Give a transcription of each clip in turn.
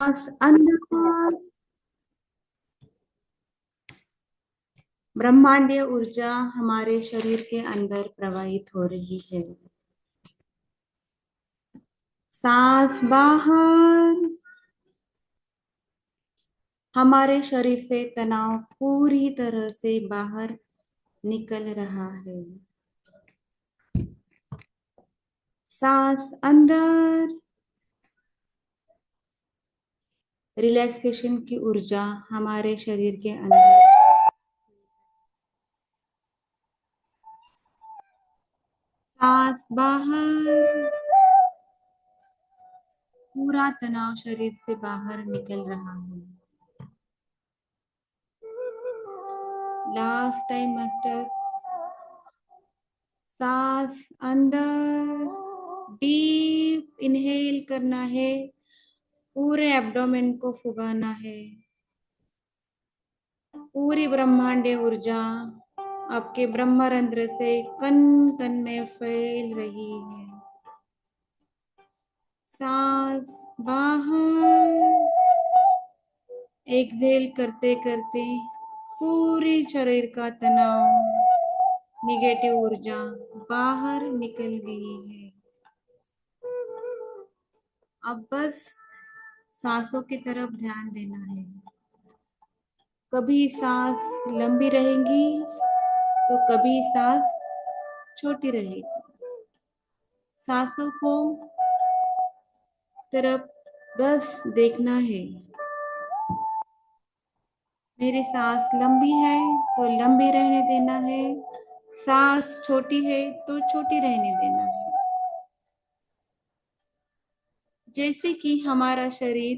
अंदर ब्रह्मांडीय ऊर्जा हमारे शरीर के अंदर प्रवाहित हो रही है। सांस बाहर, हमारे शरीर से तनाव पूरी तरह से बाहर निकल रहा है। सांस अंदर, रिलैक्सेशन की ऊर्जा हमारे शरीर के अंदर। सांस बाहर, पूरा तनाव शरीर से बाहर निकल रहा है। लास्ट टाइम मास्टर्स, सांस अंदर, डीप इनहेल करना है, पूरे एब्डोमेन को फुगाना है। पूरी ब्रह्मांडीय ऊर्जा आपके ब्रह्मरंध्र से कण कण में फैल रही है। सांस बाहर, एक्सहेल करते करते पूरी शरीर का तनाव, निगेटिव ऊर्जा बाहर निकल गई है। अब बस सांसों की तरफ ध्यान देना है। कभी सांस लंबी रहेंगी तो कभी सांस छोटी रहेगी। सांसों को तरफ बस देखना है। मेरी सांस लंबी है तो लंबी रहने देना है, सांस छोटी है तो छोटी रहने देना है। जैसे कि हमारा शरीर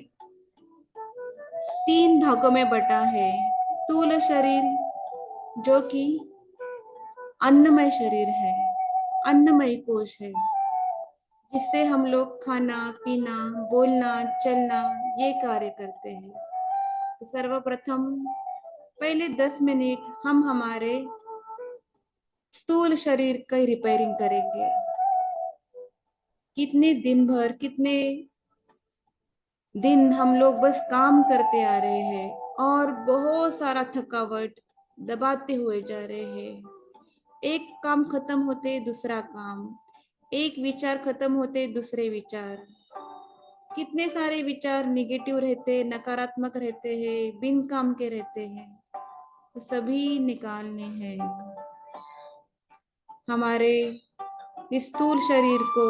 3 भागों में बटा है। स्थूल शरीर जो कि अन्नमय शरीर है, अन्नमय कोश है, जिससे हम लोग खाना पीना बोलना चलना ये कार्य करते हैं। तो सर्वप्रथम पहले 10 मिनट हम हमारे स्थूल शरीर की रिपेयरिंग करेंगे। कितने दिन भर, कितने दिन हम लोग बस काम करते आ रहे हैं और बहुत सारा थकावट दबाते हुए जा रहे हैं। एक काम खत्म होते दूसरा काम, एक विचार खत्म होते दूसरे विचार। कितने सारे विचार निगेटिव रहते, नकारात्मक रहते हैं, बिन काम के रहते हैं, तो सभी निकालने हैं। हमारे स्थूल शरीर को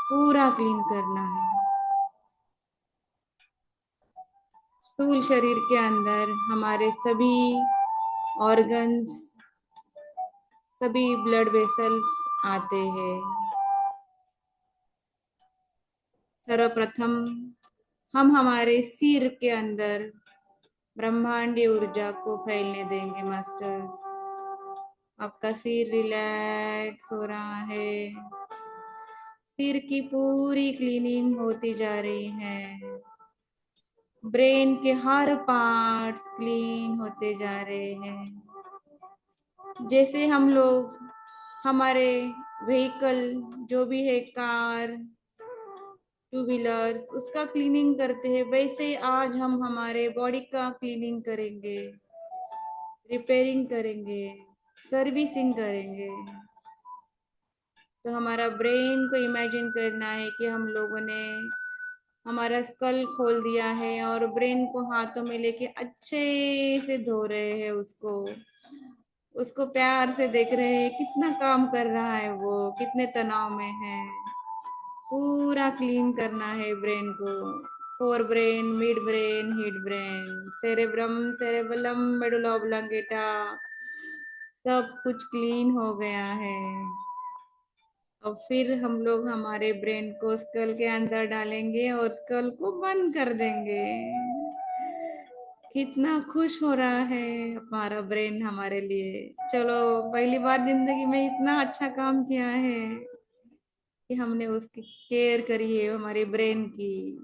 पूरा क्लीन करना है। स्थूल शरीर के अंदर हमारे सभी ऑर्गन्स, सभी ब्लड वेसल्स आते हैं। सर्वप्रथम हम हमारे सिर के अंदर ब्रह्मांडीय ऊर्जा को फैलने देंगे। मास्टर्स, आपका सिर रिलैक्स हो रहा है, सिर की पूरी क्लीनिंग होती जा रही है। ब्रेन के हर पार्ट्स क्लीन होते जा रहे हैं। जैसे हम लोग हमारे व्हीकल जो भी है, कार टू व्हीलर्स, उसका क्लीनिंग करते हैं, वैसे आज हम हमारे बॉडी का क्लीनिंग करेंगे, रिपेयरिंग करेंगे, सर्विसिंग करेंगे। तो हमारा ब्रेन को इमेजिन करना है कि हम लोगों ने हमारा स्कल खोल दिया है और ब्रेन को हाथों में लेके अच्छे से धो रहे हैं, उसको उसको प्यार से देख रहे हैं कितना काम कर रहा है, वो कितने तनाव में है। पूरा क्लीन करना है ब्रेन को। Fore brain, mid brain, hind brain, cerebrum, cerebellum, medulla oblongata, सब कुछ क्लीन हो गया है। और फिर हम लोग हमारे ब्रेन को स्कल के अंदर डालेंगे और स्कल को बंद कर देंगे। कितना खुश हो रहा है हमारा ब्रेन हमारे लिए। चलो, पहली बार जिंदगी में इतना अच्छा काम किया है कि हमने उसकी केयर करी है, हमारे ब्रेन की।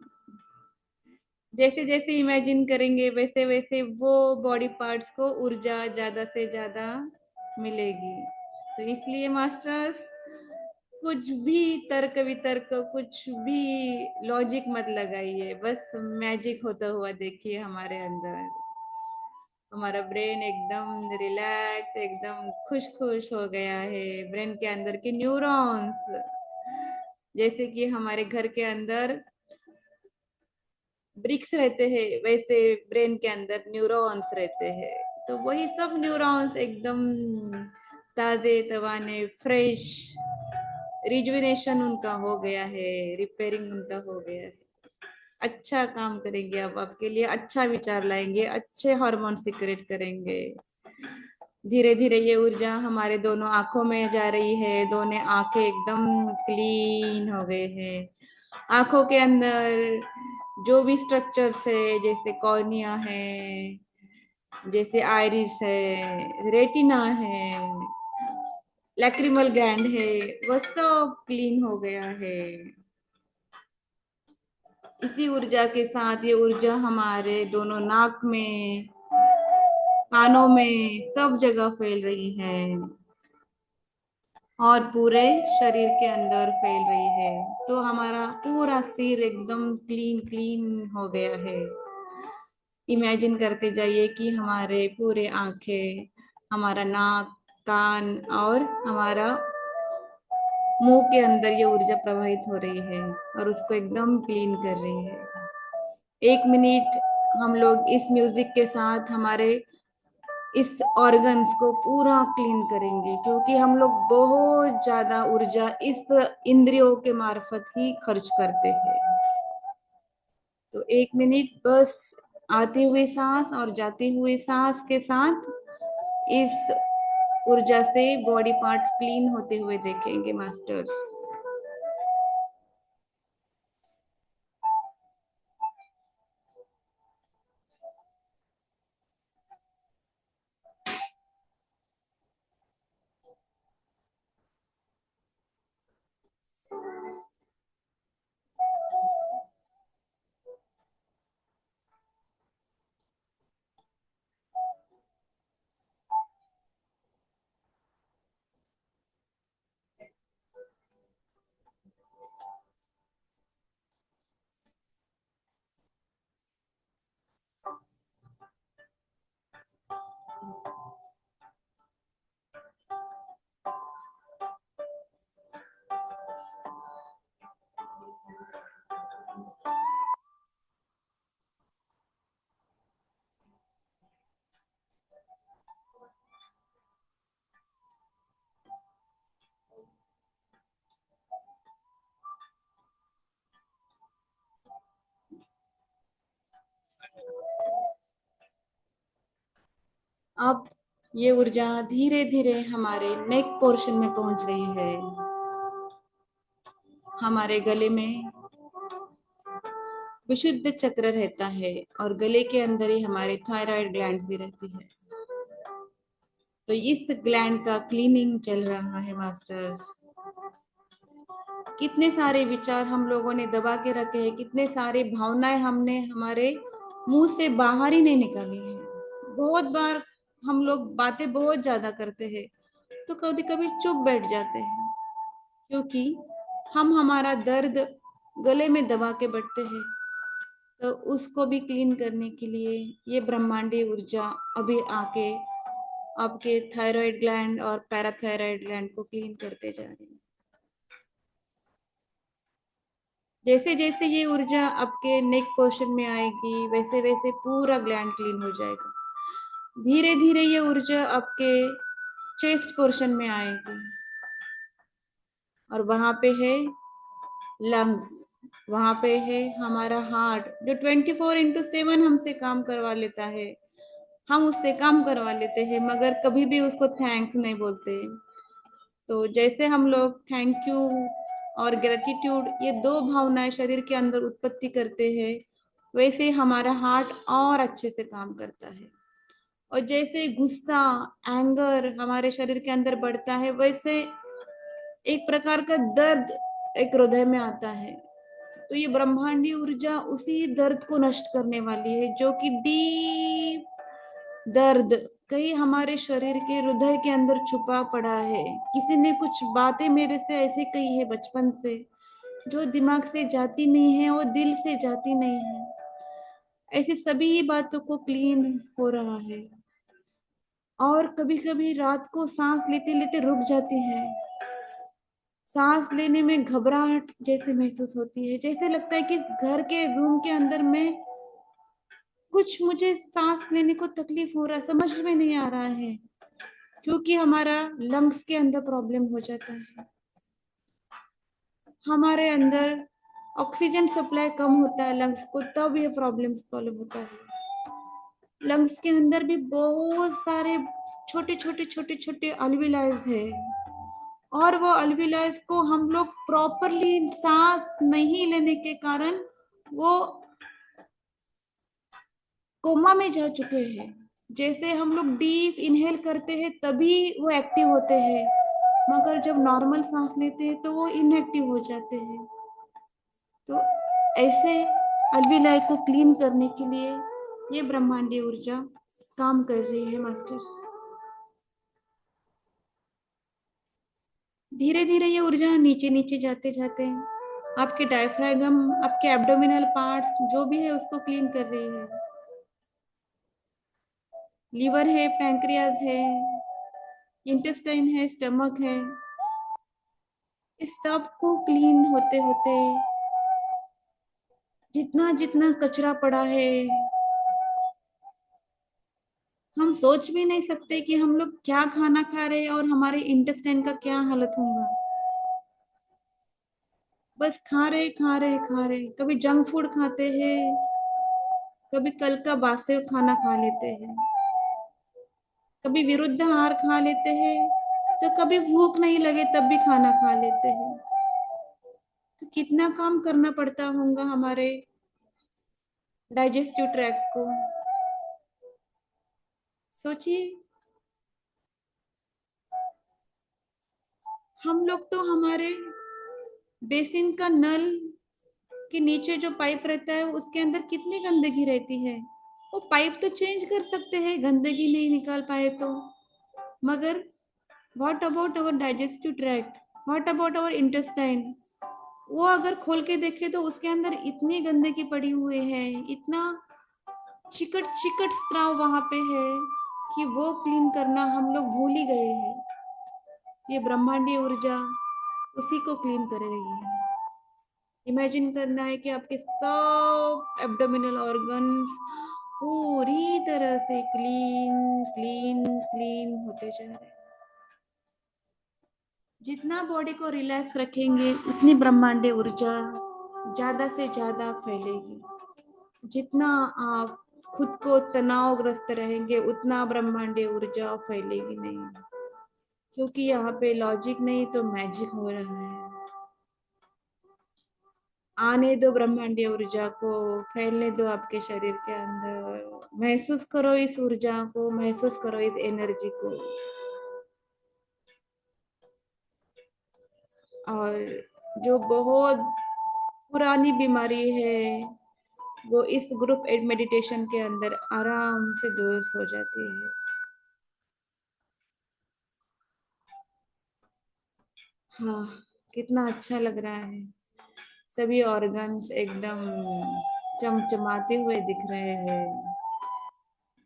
जैसे जैसे इमेजिन करेंगे वैसे वैसे वो बॉडी पार्ट्स को ऊर्जा ज्यादा से ज्यादा मिलेगी। तो इसलिए मास्टर्स, कुछ भी तर्क वितर्क, कुछ भी लॉजिक मत लगाइए, बस मैजिक होता हुआ देखिए हमारे अंदर। हमारा ब्रेन एकदम रिलैक्स, एकदम खुश खुश हो गया है। ब्रेन के अंदर के न्यूरॉन्स, जैसे कि हमारे घर के अंदर ब्रिक्स रहते हैं, वैसे ब्रेन के अंदर न्यूरॉन्स रहते हैं। तो वही सब न्यूरॉन्स एकदम ताजे तवाने, फ्रेश, रिजुविनेशन उनका हो गया है, रिपेयरिंग उनका हो गया है। अच्छा काम करेंगे, अब आपके लिए अच्छा विचार लाएंगे, अच्छे हार्मोन सिक्रेट करेंगे। धीरे धीरे ये ऊर्जा हमारे दोनों आंखों में जा रही है। दोनों आंखें एकदम क्लीन हो गए हैं। आंखों के अंदर जो भी स्ट्रक्चर्स है, जैसे कॉर्निया है, जैसे आयरिस है, रेटिना है, लैक्रिमल ग्लैंड है, वो सब क्लीन हो गया है। इसी ऊर्जा के साथ ये ऊर्जा हमारे दोनों नाक में, कानों में, सब जगह फैल रही है और पूरे शरीर के अंदर फैल रही है। तो हमारा पूरा सिर एकदम क्लीन क्लीन हो गया है। इमेजिन करते जाइए कि हमारे पूरे आंखें, हमारा नाक, कान और हमारा मुंह के अंदर ये ऊर्जा प्रवाहित हो रही है और उसको एकदम क्लीन कर रही है। 1 मिनट हम लोग इस म्यूजिक के साथ हमारे इस ऑर्गन्स को पूरा क्लीन करेंगे, क्योंकि हम लोग बहुत ज्यादा ऊर्जा इस इंद्रियों के मार्फत ही खर्च करते हैं। तो 1 मिनट बस आती हुई सांस और जाती हुई सांस के साथ इस ऊर्जा से बॉडी पार्ट क्लीन होते हुए देखेंगे मास्टर्स। अब ये ऊर्जा धीरे धीरे हमारे नेक पोर्शन में पहुंच रही है। हमारे गले में विशुद्ध चक्र रहता है और गले के अंदर ही हमारे थायराइड ग्लैंड्स भी रहती है। तो इस ग्लैंड का क्लीनिंग चल रहा है मास्टर्स। कितने सारे विचार हम लोगों ने दबा के रखे हैं, कितने सारे भावनाएं हमने हमारे मुंह से बाहर ही नहीं निकाली है। बहुत बार हम लोग बातें बहुत ज्यादा करते हैं, तो कभी कभी चुप बैठ जाते हैं, क्योंकि हम हमारा दर्द गले में दबा के बैठते हैं। तो उसको भी क्लीन करने के लिए ये ब्रह्मांडीय ऊर्जा अभी आके आपके थायराइड ग्लैंड और पैराथायराइड ग्लैंड को क्लीन करते जा रही है। जैसे जैसे ये ऊर्जा आपके नेक पोर्शन में आएगी, वैसे वैसे पूरा ग्लैंड क्लीन हो जाएगा। धीरे धीरे ये ऊर्जा आपके चेस्ट पोर्शन में आएगी और वहां पे है लंग्स, वहां पे है हमारा हार्ट, जो 24/7 हमसे काम करवा लेता है। हम उससे काम करवा लेते हैं मगर कभी भी उसको थैंक्स नहीं बोलते। तो जैसे हम लोग थैंक यू और ग्रेटिट्यूड, ये दो भावनाएं शरीर के अंदर उत्पत्ति करते हैं, वैसे हमारा हार्ट और अच्छे से काम करता है। और जैसे गुस्सा, एंगर हमारे शरीर के अंदर बढ़ता है, वैसे एक प्रकार का दर्द एक हृदय में आता है। तो ये ब्रह्मांडी ऊर्जा उसी दर्द को नष्ट करने वाली है, जो कि डीप दर्द कहीं हमारे शरीर के हृदय के अंदर छुपा पड़ा है। किसी ने कुछ बातें मेरे से ऐसे कही है बचपन से, जो दिमाग से जाती नहीं है और दिल से जाती नहीं है। ऐसी सभी बातों को क्लीन हो रहा है। और कभी कभी रात को सांस लेते लेते रुक जाती है। सांस लेने में घबराहट जैसे महसूस होती है, जैसे लगता है कि घर के रूम के अंदर में कुछ मुझे सांस लेने को तकलीफ हो रहा है, समझ में नहीं आ रहा है। क्योंकि हमारा लंग्स के अंदर प्रॉब्लम हो जाता है, हमारे अंदर ऑक्सीजन सप्लाई कम होता है लंग्स को, तब ये प्रॉब्लम सॉल्व होता है। लंग्स के अंदर भी बहुत सारे छोटे छोटे छोटे छोटे अल्विलाइज है, और वो अल्विलाइज को हम लोग प्रॉपरली सांस नहीं लेने के कारण वो कोमा में जा चुके हैं। जैसे हम लोग डीप इनहेल करते हैं तभी वो एक्टिव होते हैं, मगर जब नॉर्मल सांस लेते हैं तो वो इनएक्टिव हो जाते हैं। तो ऐसे अल्विलाई को क्लीन करने के लिए ये ब्रह्मांडीय ऊर्जा काम कर रही है मास्टर्स। धीरे धीरे ये ऊर्जा नीचे नीचे जाते जाते आपके डायफ्रागम, आपके एब्डोमिनल पार्ट्स जो भी है उसको क्लीन कर रही है। लीवर है, पैंक्रियाज है, इंटेस्टाइन है, स्टमक है, इस सब को क्लीन होते होते जितना जितना कचरा पड़ा है, हम सोच भी नहीं सकते कि हम लोग क्या खाना खा रहे हैं और हमारे इंटेस्टाइन का क्या हालत होगा। बस खा रहे खा रहे खा रहे, कभी जंक फूड खाते हैं, कभी कल का बासी खाना खा लेते हैं, कभी विरुद्ध आहार खा लेते हैं, तो कभी भूख नहीं लगे तब भी खाना खा लेते हैं। तो कितना काम करना पड़ता होगा हमारे डाइजेस्टिव ट्रैक्ट को, सोचिए। हम लोग तो हमारे बेसिन का नल के नीचे जो पाइप रहता है उसके अंदर कितनी गंदगी रहती है, वो पाइप तो चेंज कर सकते हैं गंदगी नहीं निकाल पाए तो, मगर what about our digestive tract, what about our intestine, वो अगर खोल के देखे तो उसके अंदर इतनी गंदगी पड़ी हुई है, इतना चिकट चिकट स्त्राव वहां पे है कि वो क्लीन करना हम लोग भूल ही गए हैं। ये ब्रह्मांडीय ऊर्जा उसी को क्लीन कर रही है। इमेजिन करना है कि आपके सब एब्डोमिनल ऑर्गन्स पूरी तरह से क्लीन क्लीन क्लीन होते जा रहे हैं। जितना बॉडी को रिलैक्स रखेंगे उतनी ब्रह्मांडीय ऊर्जा ज्यादा से ज्यादा फैलेगी। जितना आप खुद को तनावग्रस्त रहेंगे उतना ब्रह्मांडीय ऊर्जा फैलेगी नहीं, क्योंकि यहाँ पे लॉजिक नहीं तो मैजिक हो रहा है। आने दो ब्रह्मांडीय ऊर्जा को, फैलने दो आपके शरीर के अंदर, महसूस करो इस ऊर्जा को, महसूस करो इस एनर्जी को। और जो बहुत पुरानी बीमारी है वो इस ग्रुप मेडिटेशन के अंदर आराम से दूर हो जाती है। हाँ, कितना अच्छा लग रहा है। सभी ऑर्गन्स एकदम चमचमाते हुए दिख रहे हैं।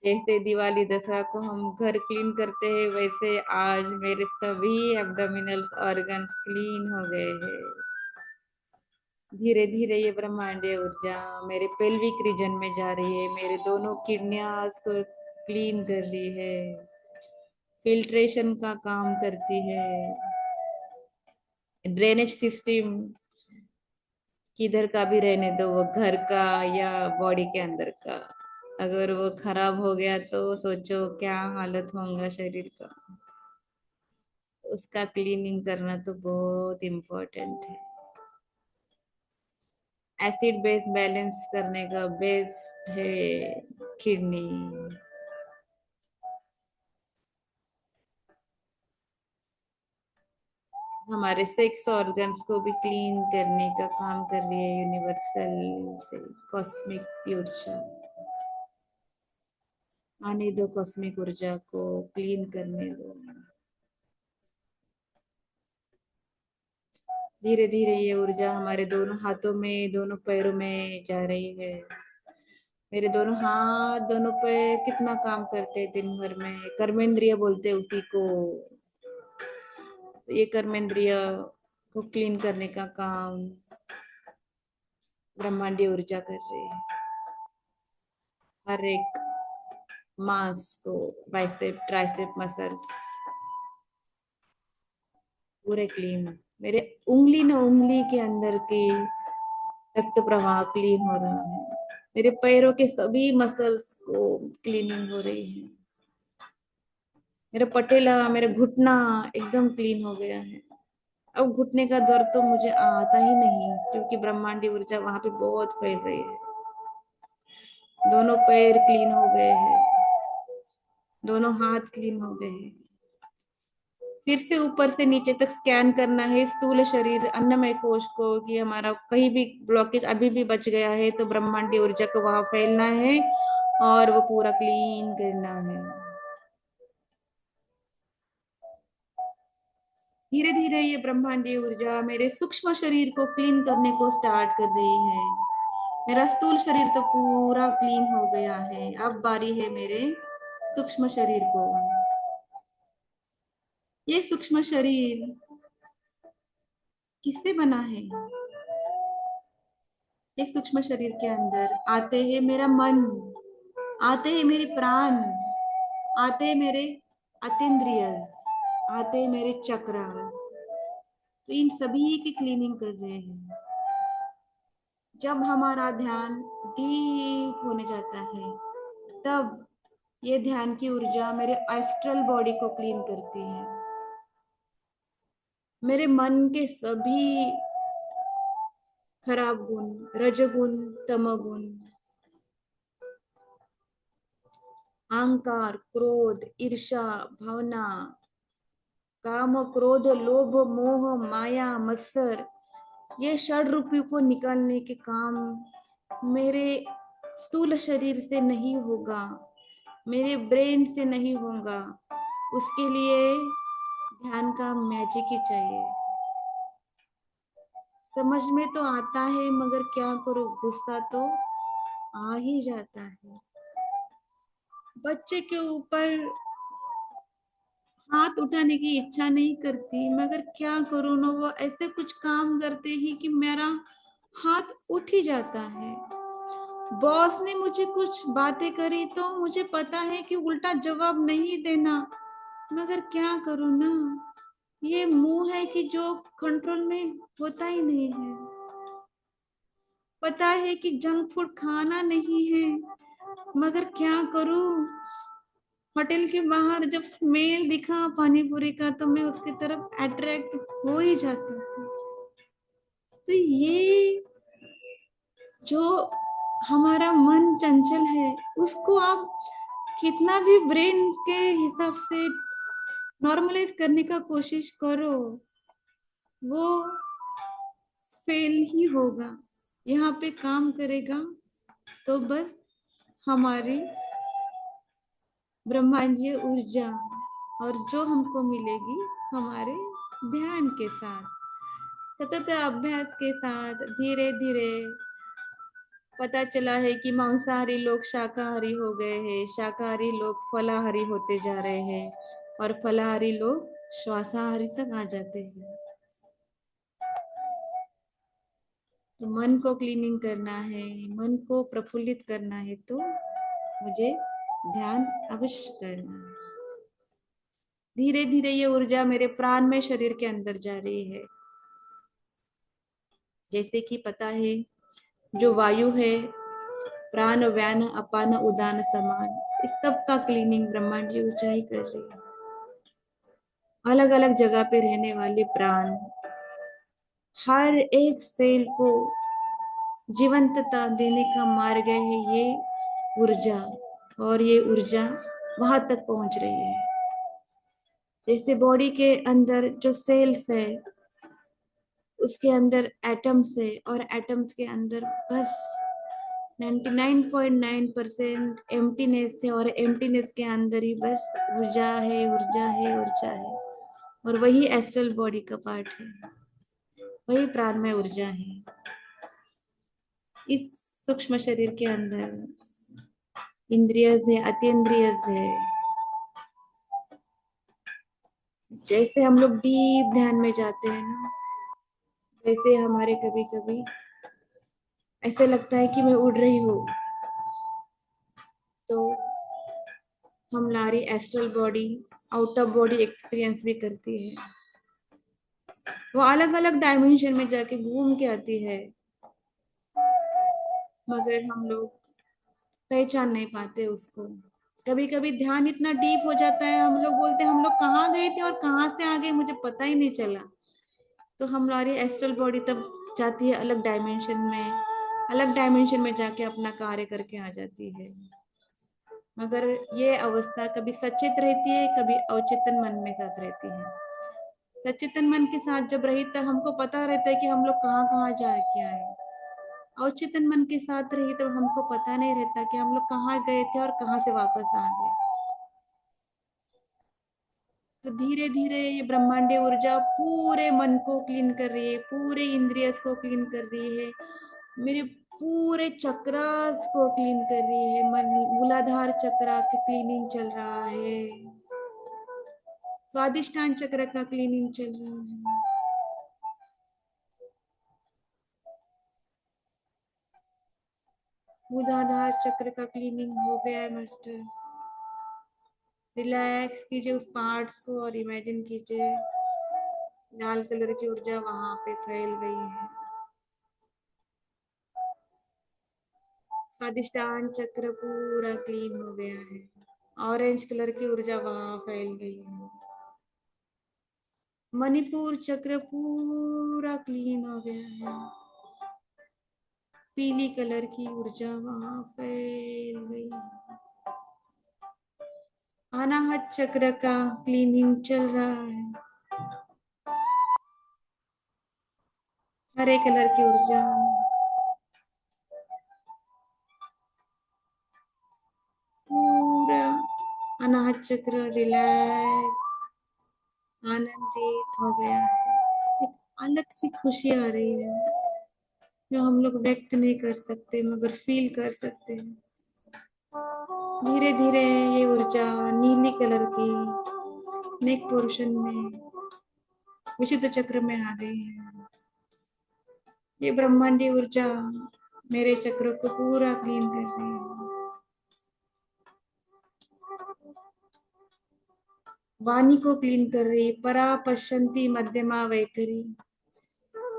जैसे दिवाली दशहरा को हम घर क्लीन करते हैं, वैसे आज मेरे सभी एब्डोमिनल ऑर्गन्स क्लीन हो गए हैं। धीरे धीरे ये ब्रह्मांडीय ऊर्जा मेरे पेल्विक रीजन में जा रही है, मेरे दोनों किडनियाज को क्लीन कर रही है, फिल्ट्रेशन का काम करती है। ड्रेनेज सिस्टम किधर का भी रहने दो, वो घर का या बॉडी के अंदर का, अगर वो खराब हो गया तो सोचो क्या हालत होगा शरीर का। उसका क्लीनिंग करना तो बहुत इम्पोर्टेंट है। एसिड बेस बैलेंस करने का बेस्ट है किडनी। हमारे सेक्स ऑर्गन्स को भी क्लीन करने का काम कर रही है यूनिवर्सल से कॉस्मिक ऊर्जा। आने दो कॉस्मिक ऊर्जा को, क्लीन करने दो। धीरे धीरे ये ऊर्जा हमारे दोनों हाथों में, दोनों पैरों में जा रही है। मेरे दोनों हाथ, दोनों पैर कितना काम करते हैं दिन भर में, कर्मेंद्रिय बोलते हैं उसी को। तो ये कर्मेंद्रिय को क्लीन करने का काम ब्रह्मांडीय ऊर्जा कर रही है। हर एक मांस को, बाइसेप ट्राइसेप मसल्स पूरे क्लीन। मेरे उंगली न उंगली के अंदर के रक्त प्रवाह क्लीन हो रहा है। मेरे पैरों के सभी मसल्स को क्लीनिंग हो रही है। मेरा पटेला, मेरा घुटना एकदम क्लीन हो गया है। अब घुटने का दर्द तो मुझे आता ही नहीं, क्योंकि ब्रह्मांडी ऊर्जा वहां पे बहुत फैल रही है। दोनों पैर क्लीन हो गए हैं, दोनों हाथ क्लीन हो गए हैं। फिर से ऊपर से नीचे तक स्कैन करना है स्थूल शरीर, अन्नमय कोश को, कि हमारा कहीं भी ब्लॉकेज अभी भी बच गया है तो ब्रह्मांडी ऊर्जा को वहां फैलना है और वो पूरा क्लीन करना है। धीरे धीरे ये ब्रह्मांडी ऊर्जा मेरे सूक्ष्म शरीर को क्लीन करने को स्टार्ट कर रही है। मेरा स्थूल शरीर तो पूरा क्लीन हो गया है, अब बारी है मेरे सूक्ष्म शरीर को। ये सूक्ष्म शरीर किससे बना है? एक सूक्ष्म शरीर के अंदर आते हैं मेरा मन, आते हैं मेरे प्राण, आते हैं मेरे अतीन्द्रिय, आते हैं मेरे चक्र। तो इन सभी की क्लीनिंग कर रहे हैं। जब हमारा ध्यान डीप होने जाता है, तब ये ध्यान की ऊर्जा मेरे एस्ट्रल बॉडी को क्लीन करती है। मेरे मन के सभी खराब गुण, रजोगुण, तमोगुण, अहंकार, क्रोध, ईर्ष्या, भावना, काम, क्रोध, लोभ, मोह, माया, मत्सर, ये षड रूपियों को निकालने के काम मेरे स्थूल शरीर से नहीं होगा, मेरे ब्रेन से नहीं होगा। उसके लिए ध्यान का मैजिक ही चाहिए। समझ में तो आता है, मगर क्या करूं, गुस्सा तो आ ही जाता है। बच्चे के ऊपर हाथ उठाने की इच्छा नहीं करती, मगर क्या करूं ना, वो ऐसे कुछ काम करते ही कि मेरा हाथ उठ ही जाता है। बॉस ने मुझे कुछ बातें करी तो मुझे पता है कि उल्टा जवाब नहीं देना, मगर क्या करूं ना, ये मुंह है कि जो कंट्रोल में होता ही नहीं है। पता है कि जंक फूड खाना नहीं है, मगर क्या करूं, होटल के बाहर जब स्मेल दिखा पानी पूरी का तो मैं उसकी तरफ अट्रैक्ट हो ही जाती हूँ। तो ये जो हमारा मन चंचल है, उसको आप कितना भी ब्रेन के हिसाब से नॉर्मलाइज करने का कोशिश करो, वो फेल ही होगा। यहाँ पे काम करेगा तो बस हमारी ब्रह्मांडीय ऊर्जा, और जो हमको मिलेगी हमारे ध्यान के साथ, सतत अभ्यास के साथ। धीरे धीरे पता चला है कि मांसाहारी लोग शाकाहारी हो गए हैं, शाकाहारी लोग फलाहारी होते जा रहे हैं, और फलाहारी लोग श्वासाहारी तक आ जाते हैं। तो मन को क्लीनिंग करना है, मन को प्रफुल्लित करना है, तो मुझे ध्यान अवश्य करना है। धीरे धीरे ये ऊर्जा मेरे प्राण में शरीर के अंदर जा रही है। जैसे कि पता है, जो वायु है, प्राण, व्यान, अपान, उदान, समान, इस सब का क्लीनिंग ब्रह्मांड जी ऊंचाई कर रही है। अलग अलग जगह पे रहने वाले प्राण, हर एक सेल को जीवंतता देने का मार्ग है ये ऊर्जा, और ये ऊर्जा वहां तक पहुंच रही है। जैसे बॉडी के अंदर जो सेल्स है, उसके अंदर एटम्स है, और एटम्स के अंदर बस 99.9% एम्प्टीनेस है और एम्प्टीनेस के अंदर ही बस ऊर्जा है, ऊर्जा है, ऊर्जा है। और वही एस्ट्रल बॉडी का पार्ट है, वही प्राणमय ऊर्जा है इस सूक्ष्म शरीर के अंदर। इंद्रियज है, अतीन्द्रियज है। जैसे हम लोग डीप ध्यान में जाते हैं ना, वैसे हमारे कभी कभी ऐसे लगता है कि मैं उड़ रही हूँ, तो हम हमारी astral body out of body experience भी करती है। वो अलग अलग डायमेंशन में जाके घूम के आती है, मगर हम लोग पहचान नहीं पाते उसको। कभी कभी ध्यान इतना डीप हो जाता है, हम लोग बोलते हैं हम लोग कहाँ गए थे और कहाँ से आ गए मुझे पता ही नहीं चला। तो हमारी एस्ट्रल बॉडी तब जाती है अलग डायमेंशन में, अलग डायमेंशन में जाके अपना कार्य करके आ जाती है। मगर ये अवस्था कभी सचेत रहती है, कभी अवचेतन मन में साथ रहती है। सचेतन मन के साथ जब रही तब हमको पता रहता है कि हम लोग कहाँ कहाँ जा के आए। अवचेतन मन के साथ रही तब हमको पता नहीं रहता कि हम लोग कहाँ गए थे और कहाँ से वापस आ गए। तो धीरे धीरे ये ब्रह्मांडीय ऊर्जा पूरे मन को क्लीन कर रही है, पूरे इंद्रियस को क्लीन कर रही है, मेरे पूरे चक्रास को क्लीन कर रही है। मन मूलाधार चक्रा की क्लीनिंग चल रहा है, स्वादिष्टान चक्र का क्लीनिंग चल रहा है। मूलाधार चक्र का क्लीनिंग हो गया है मास्टर। रिलैक्स कीजिए उस पार्ट्स को और इमेजिन कीजिए लाल कलर की ऊर्जा वहां पे फैल गई है। स्वादिष्टान चक्र पूरा क्लीन हो गया है, ऑरेंज कलर की ऊर्जा वहां फैल गई है। मणिपुर चक्र पूरा क्लीन हो गया है, पीली कलर की ऊर्जा वहां फैल गई है। अनाहत चक्र का क्लीनिंग चल रहा है, हरे कलर की ऊर्जा। पूरा अनाहत चक्र रिलैक्स आनंदित हो गया है। एक अलग सी खुशी आ रही है जो हम लोग व्यक्त नहीं कर सकते मगर फील कर सकते हैं। धीरे धीरे ये ऊर्जा नीली कलर की नेक पोर्शन में विशुद्ध चक्र में आ गई है। ये ब्रह्मांडी ऊर्जा मेरे चक्र को पूरा क्लीन कर रही है। वाणी को क्लीन कर रही है, परा पश्यंती मध्यमा वैखरी।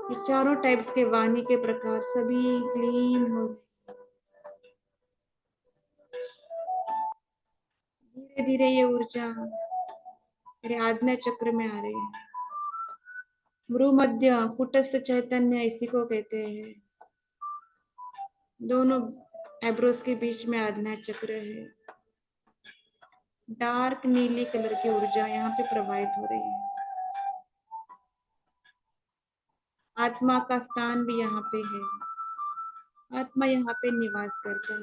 ये चारों टाइप्स के वाणी के प्रकार सभी क्लीन हो रहे। धीरे धीरे ये ऊर्जा मेरे आज्ञा चक्र में आ रही है। भ्रूमध्य कुटस्थ चैतन्य इसी को कहते हैं। दोनों एब्रोस के बीच में आज्ञा चक्र है। डार्क नीली कलर की ऊर्जा यहाँ पे प्रवाहित हो रही है। आत्मा का स्थान भी यहाँ पे है, आत्मा यहाँ पे निवास करता है।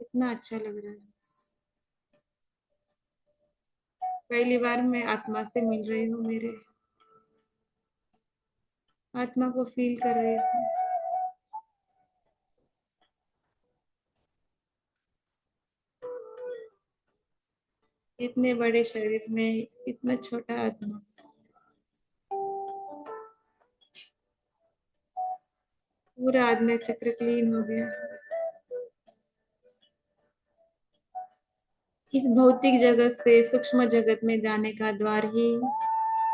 इतना अच्छा लग रहा है। पहली बार मैं आत्मा से मिल रही हूँ, मेरे आत्मा को फील कर रही हूँ। इतने बड़े शरीर में इतना छोटा आत्मा। पूरा आज्ञा चक्र क्लीन हो गया। इस भौतिक जगत से सूक्ष्म जगत में जाने का द्वार ही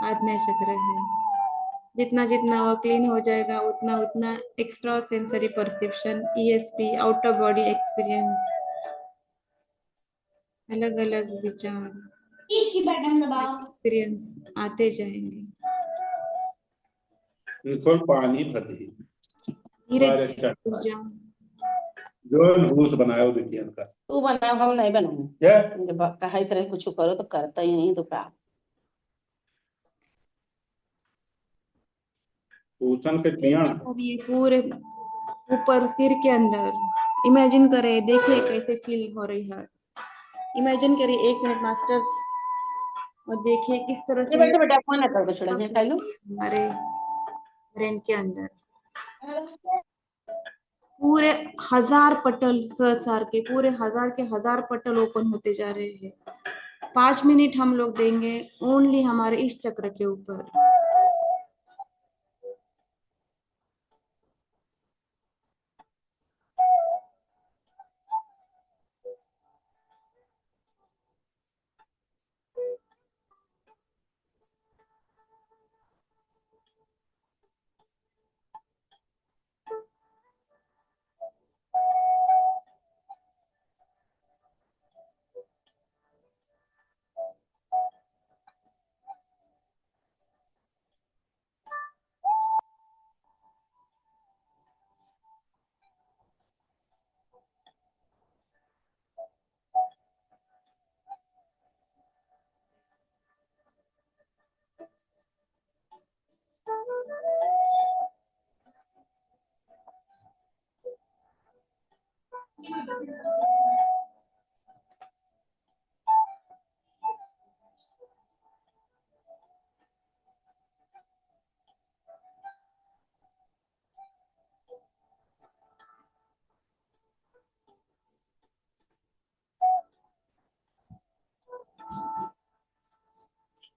आज्ञा चक्र है। जितना जितना वो क्लीन हो जाएगा उतना उतना extra sensory perception, ESP, out of body experience, अलग अलग विचार एक्सपीरियंस आते जाएंगे। बिल्कुल पानी भर दी धीरे धीरे ऊर्जा जो भूस बनायो विज्ञान का तू बनाओ, हम नहीं बनाएंगे। क्या जब कहा तरह कुछ करो तो करता ही नहीं तो क्या। पूछन के एक पिया। एक करिए पूरे ऊपर सिर के अंदर। इमेजिन करें, देखिए कैसे फील हो रही है। इमेजिन करिए 1 मिनट मास्टर्स, और देखिए किस तरह ये से बैठो बेटा, फोन ना कर छोड़ा जे खाई लो। हमारे ब्रेन के अंदर पूरे 1000 पटल संसार के, पूरे 1000 के 1000 पटल ओपन होते जा रहे हैं। 5 मिनट हम लोग देंगे ओनली हमारे इस चक्र के ऊपर।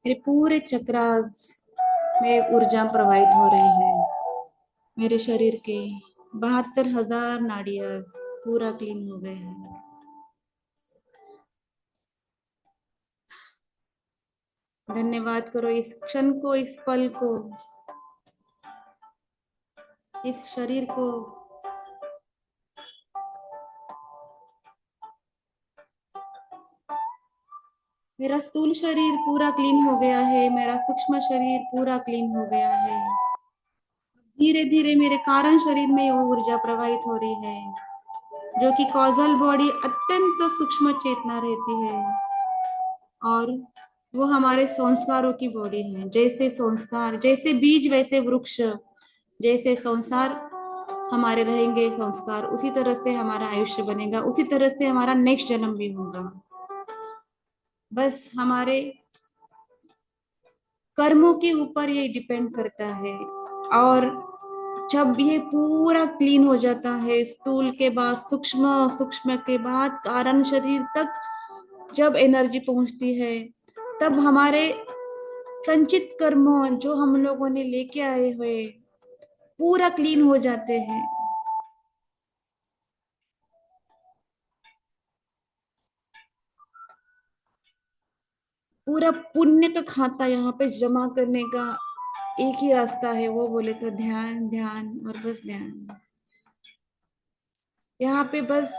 मेरे पूरे चक्रा में ऊर्जा प्रवाहित हो रही है। मेरे शरीर के 72,000 नाड़ियां पूरा क्लीन हो गए हैं। धन्यवाद करो इस क्षण को, इस पल को, इस शरीर को। मेरा स्थूल शरीर पूरा क्लीन हो गया है, मेरा सूक्ष्म शरीर पूरा क्लीन हो गया है। धीरे धीरे मेरे कारण शरीर में वो ऊर्जा प्रवाहित हो रही है, जो कि कॉजल बॉडी अत्यंत सूक्ष्म चेतना रहती है, और वो हमारे संस्कारों की बॉडी है। जैसे संस्कार, जैसे बीज वैसे वृक्ष, जैसे संसार हमारे रहेंगे संस्कार, उसी तरह से हमारा आयुष्य बनेगा, उसी तरह से हमारा नेक्स्ट जन्म भी होगा। बस हमारे कर्मों के ऊपर ये डिपेंड करता है। और जब ये पूरा क्लीन हो जाता है, स्थूल के बाद सूक्ष्म, सूक्ष्म के बाद कारण शरीर तक जब एनर्जी पहुंचती है, तब हमारे संचित कर्म जो हम लोगों ने लेके आए हुए पूरा क्लीन हो जाते हैं। पूरा पुण्य का खाता यहाँ पे जमा करने का एक ही रास्ता है, वो बोले तो ध्यान, ध्यान और बस ध्यान। यहाँ पे बस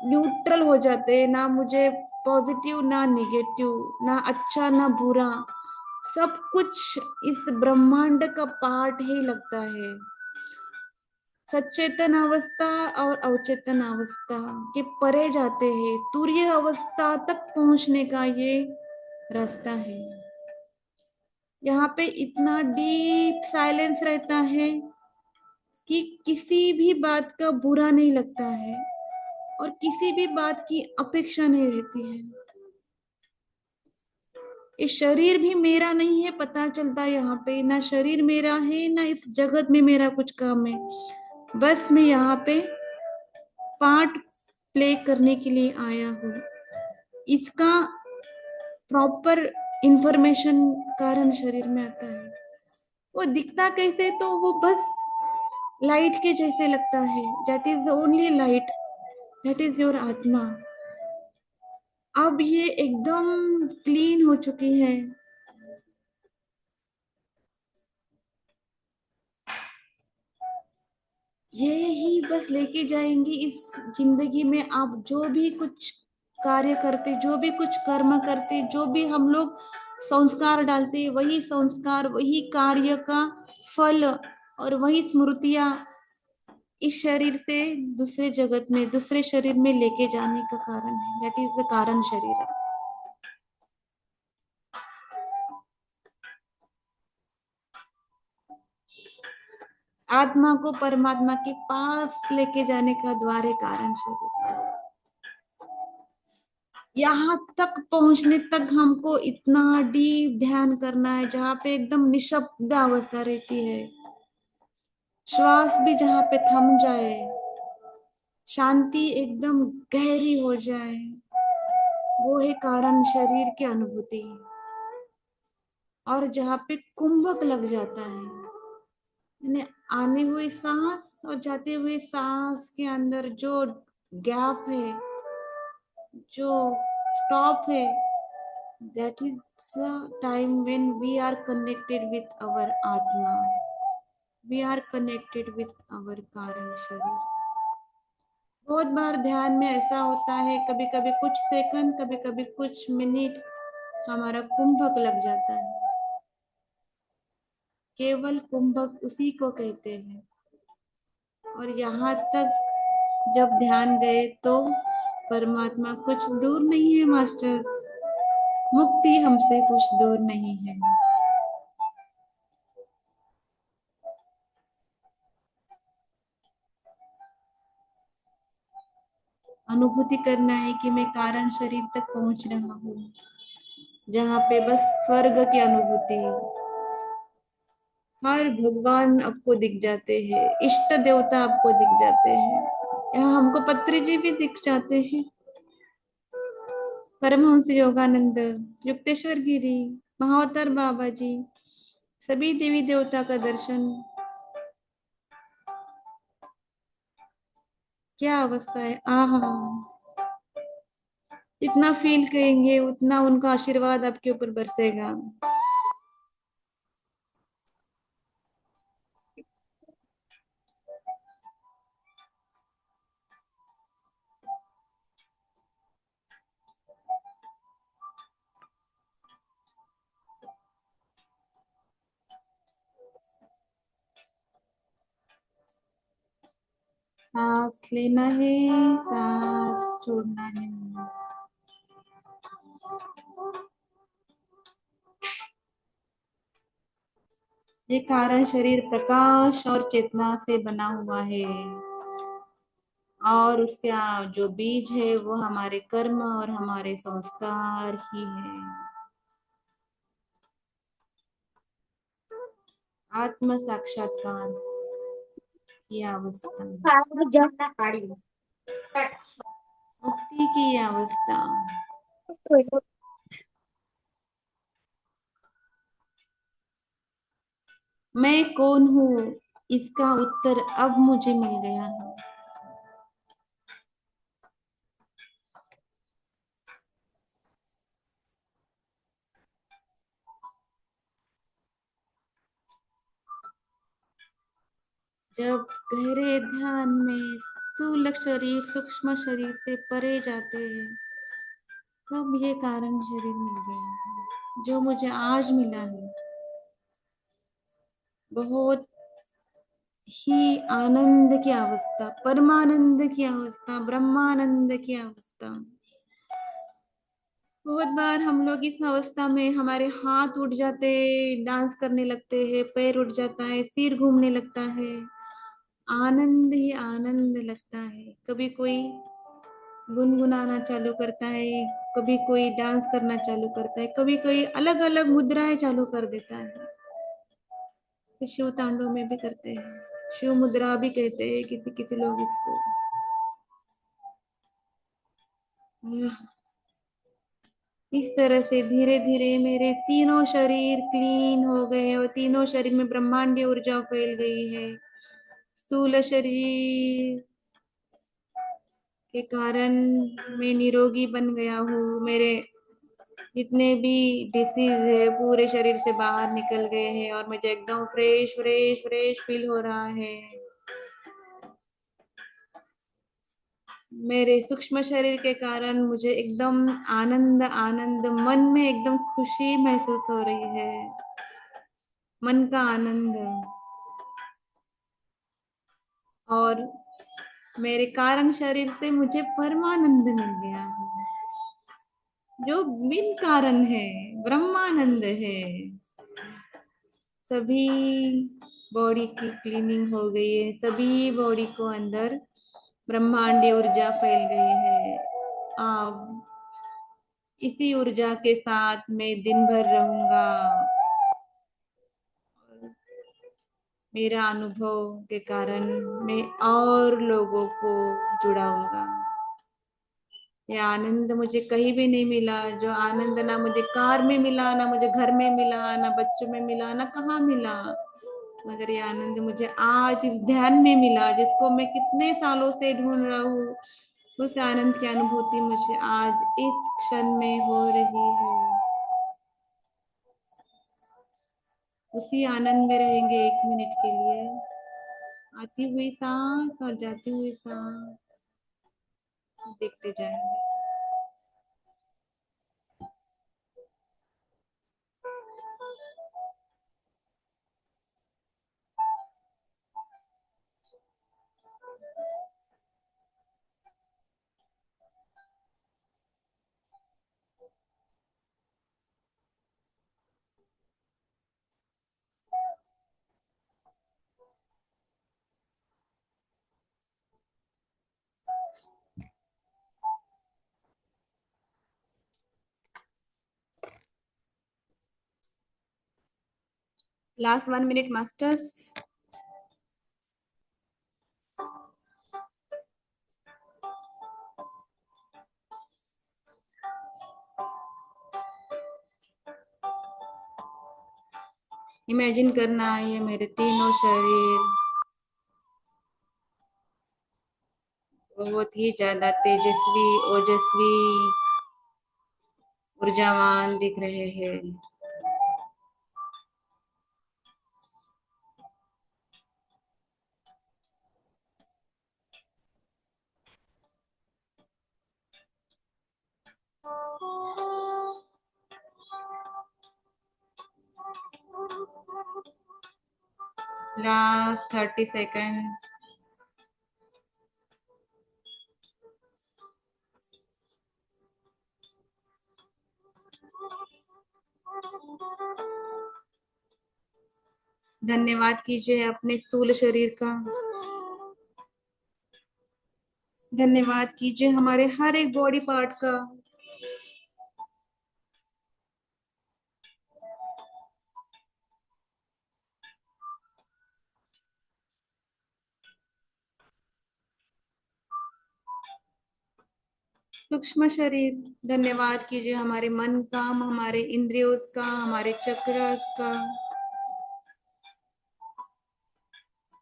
न्यूट्रल हो जाते हैं, ना मुझे पॉजिटिव ना निगेटिव, ना अच्छा ना बुरा, सब कुछ इस ब्रह्मांड का पार्ट ही लगता है। सचेतन अवस्था और अवचेतन अवस्था के परे जाते हैं, तुरीय अवस्था तक पहुंचने का ये रास्ता है। यहाँ पे इतना डीप साइलेंस रहता है कि किसी भी बात का बुरा नहीं लगता है, और किसी भी बात की अपेक्षा नहीं रहती है। ये शरीर भी मेरा नहीं है, पता चलता है यहाँ पे, ना शरीर मेरा है, ना इस जगत में मेरा कुछ काम है। बस मैं यहाँ पे पार्ट प्ले करने के लिए आया हूँ। इसका प्रॉपर इंफॉर्मेशन कारण शरीर में आता है। वो दिखता कैसे, तो वो बस लाइट के जैसे लगता है। That is only light, that is your आत्मा। अब ये एकदम क्लीन हो चुकी है। ये ही बस लेके जाएंगी इस जिंदगी में। आप जो भी कुछ कार्य करते, जो भी कुछ कर्म करते, जो भी हम लोग संस्कार डालते, वही संस्कार, वही कार्य का फल और वही स्मृतियां इस शरीर से दूसरे जगत में, दूसरे शरीर में लेके जाने का कारण है। दैट इज द कारण शरीर। आत्मा को परमात्मा के पास लेके जाने का द्वार है कारण शरीर। यहाँ तक पहुंचने तक हमको इतना डीप ध्यान करना है, जहाँ पे एकदम निशब्द अवस्था रहती है, श्वास भी जहाँ पे थम जाए, शांति एकदम गहरी हो जाए, वो है कारण शरीर की अनुभूति। और जहाँ पे कुंभक लग जाता है, यानी आने हुए सांस और जाते हुए सांस के अंदर जो गैप है, जो स्टॉप है, that is the time when we are connected with our atma, we are connected with our कारण शरीर। बहुत बार ध्यान में ऐसा होता है, कभी कभी कुछ सेकंड, कभी कभी कुछ मिनट हमारा कुंभक लग जाता है। केवल कुंभक उसी को कहते हैं। और यहाँ तक जब ध्यान गए तो परमात्मा कुछ दूर नहीं है मास्टर्स, मुक्ति हमसे कुछ दूर नहीं है। अनुभूति करना है कि मैं कारण शरीर तक पहुंच रहा हूँ, जहाँ पे बस स्वर्ग की अनुभूति, हर भगवान आपको दिख जाते हैं, इष्ट देवता आपको दिख जाते हैं, यहाँ हमको पत्री जी भी दिख जाते हैं, परमहंस योगानंद, युक्तेश्वर गिरी, महावतार बाबा जी, सभी देवी देवता का दर्शन। क्या अवस्था है, आहा, जितना फील करेंगे उतना उनका आशीर्वाद आपके ऊपर बरसेगा। सांस लेना है, सांस छोड़ना है। ये कारण शरीर प्रकाश और चेतना से बना हुआ है, और उसके जो बीज है वो हमारे कर्म और हमारे संस्कार ही है। आत्म साक्षात्कार की अवस्था, मुक्ति की अवस्था। मैं कौन हूँ, इसका उत्तर अब मुझे मिल गया है। जब गहरे ध्यान में स्थूल शरीर सूक्ष्म शरीर से परे जाते हैं, तब ये कारण शरीर मिल गया है, जो मुझे आज मिला है। बहुत ही आनंद की अवस्था, परमानंद की अवस्था, ब्रह्मानंद की अवस्था। बहुत बार हम लोग इस अवस्था में हमारे हाथ उठ जाते, डांस करने लगते हैं, पैर उठ जाता है, सिर घूमने लगता है, आनंद ही आनंद लगता है। कभी कोई गुनगुनाना चालू करता है, कभी कोई डांस करना चालू करता है, कभी कोई अलग अलग मुद्राएं चालू कर देता है। शिव तांडव में भी करते हैं, शिव मुद्रा भी कहते हैं किसी किसी लोग इसको। इस तरह से धीरे धीरे मेरे तीनों शरीर क्लीन हो गए और तीनों शरीर में ब्रह्मांडीय ऊर्जा फैल गई है। स्थूल शरीर के कारण मैं निरोगी बन गया हूँ, मेरे जितने भी डिसीज है पूरे शरीर से बाहर निकल गए हैं और मुझे एकदम फ्रेश फ्रेश फ्रेश फील हो रहा है। मेरे सूक्ष्म शरीर के कारण मुझे एकदम आनंद आनंद, मन में एकदम खुशी महसूस हो रही है, मन का आनंद। और मेरे कारण शरीर से मुझे परमानंद मिल गया है, जो बिन कारण है, ब्रह्मानंद है। सभी बॉडी की क्लीनिंग हो गई है, सभी बॉडी को अंदर ब्रह्मांडीय ऊर्जा फैल गई है। अब इसी ऊर्जा के साथ मैं दिन भर रहूंगा। मेरा अनुभव के कारण मैं और लोगों को जुड़ाऊंगा। यह आनंद मुझे कहीं भी नहीं मिला, जो आनंद ना मुझे कार में मिला, ना मुझे घर में मिला, ना बच्चों में मिला, ना कहाँ मिला, मगर ये आनंद मुझे आज इस ध्यान में मिला, जिसको मैं कितने सालों से ढूंढ रहा हूँ। उस आनंद की अनुभूति मुझे आज इस क्षण में हो रही है। उसी आनंद में रहेंगे 1 मिनट के लिए। आती हुई सांस और जाती हुई सांस देखते जाएंगे। Last 1 minute, masters. इमेजिन करना है ये मेरे तीनों शरीर बहुत ही ज्यादा तेजस्वी, ओजस्वी, ऊर्जावान दिख रहे हैं। Last 30 seconds. धन्यवाद कीजिए अपने स्थूल शरीर का। धन्यवाद कीजिए हमारे हर एक बॉडी पार्ट का। सूक्ष्म शरीर, धन्यवाद कीजिए हमारे मन का, हमारे इंद्रियों का, हमारे चक्रस का।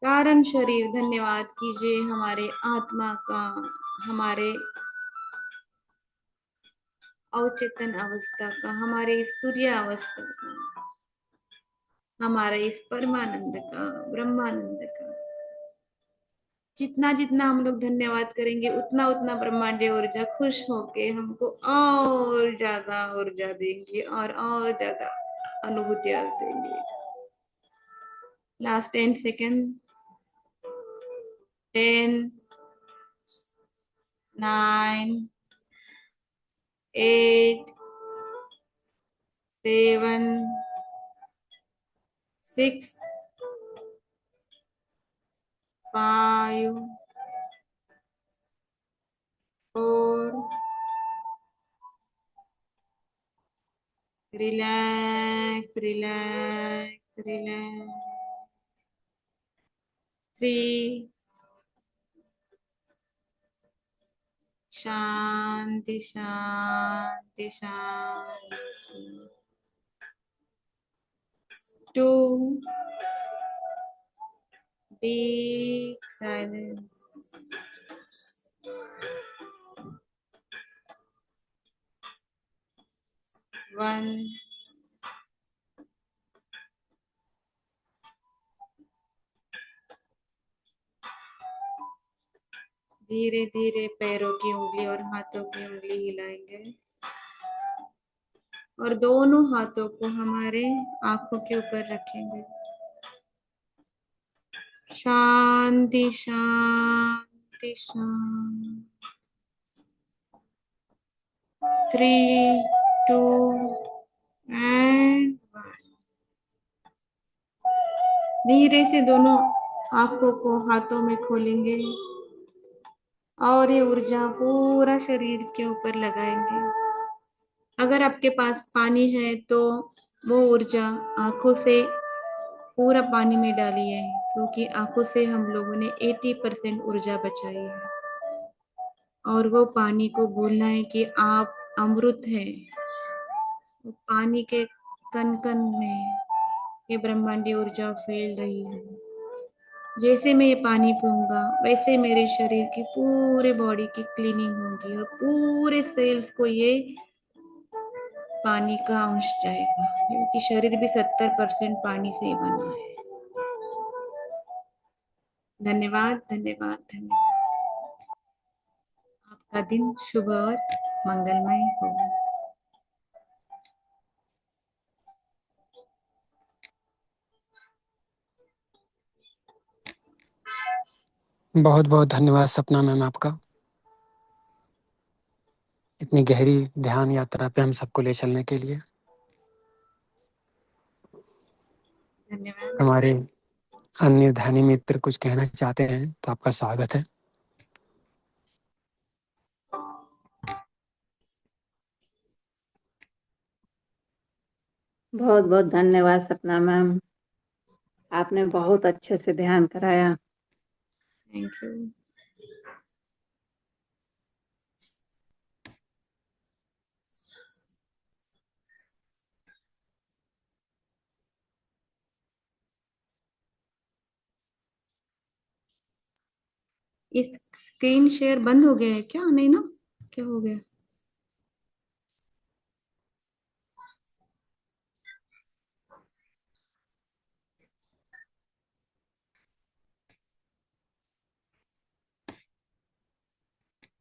कारण शरीर, धन्यवाद कीजिए हमारे आत्मा का, हमारे अवचेतन अवस्था का, हमारे इस तुरीय अवस्था का, हमारे इस परमानंद का, ब्रह्मानंद का। जितना जितना हम लोग धन्यवाद करेंगे, उतना उतना ब्रह्मांडीय ऊर्जा खुश होके हमको और ज्यादा ऊर्जा देंगे और ज्यादा अनुभूतियां देंगे। Last 10 second. 10, 9, 8, 7, 6, 5, 4, relax, relax, relax. 3, शांति शांति शांति। 2, deep silence. 1, धीरे धीरे पैरों की उंगली और हाथों की उंगली हिलाएंगे और दोनों हाथों को हमारे आंखों के ऊपर रखेंगे। शांति शांति शांति। 3, 2 and 1। धीरे से दोनों आंखों को हाथों में खोलेंगे और ये ऊर्जा पूरा शरीर के ऊपर लगाएंगे। अगर आपके पास पानी है तो वो ऊर्जा आंखों से पूरा पानी में डालिए, क्योंकि आंखों से हम लोगों ने 80% ऊर्जा बचाई है। और वो पानी को बोलना है कि आप अमृत हैं। वो पानी के कण कण में ये ब्रह्मांडीय ऊर्जा फैल रही है। जैसे मैं ये पानी पीऊंगा वैसे मेरे शरीर की पूरे बॉडी की क्लीनिंग होगी और पूरे सेल्स को ये पानी का अंश जाएगा, क्योंकि शरीर भी 70% पानी से ही बना है। धन्यवाद धन्यवाद धन्यवाद। आपका दिन शुभ और मंगलमय हो। बहुत बहुत धन्यवाद सपना मैम आपका, इतनी गहरी ध्यान यात्रा पे हम सबको ले चलने के लिए। धन्यवाद। हमारे अन्य ध्यानी मित्र कुछ कहना चाहते हैं तो आपका स्वागत है। बहुत बहुत धन्यवाद सपना मैम, आपने बहुत अच्छे से ध्यान कराया। Thank you. इस स्क्रीन शेयर बंद हो गया है क्या? नहीं ना, क्या हो गया?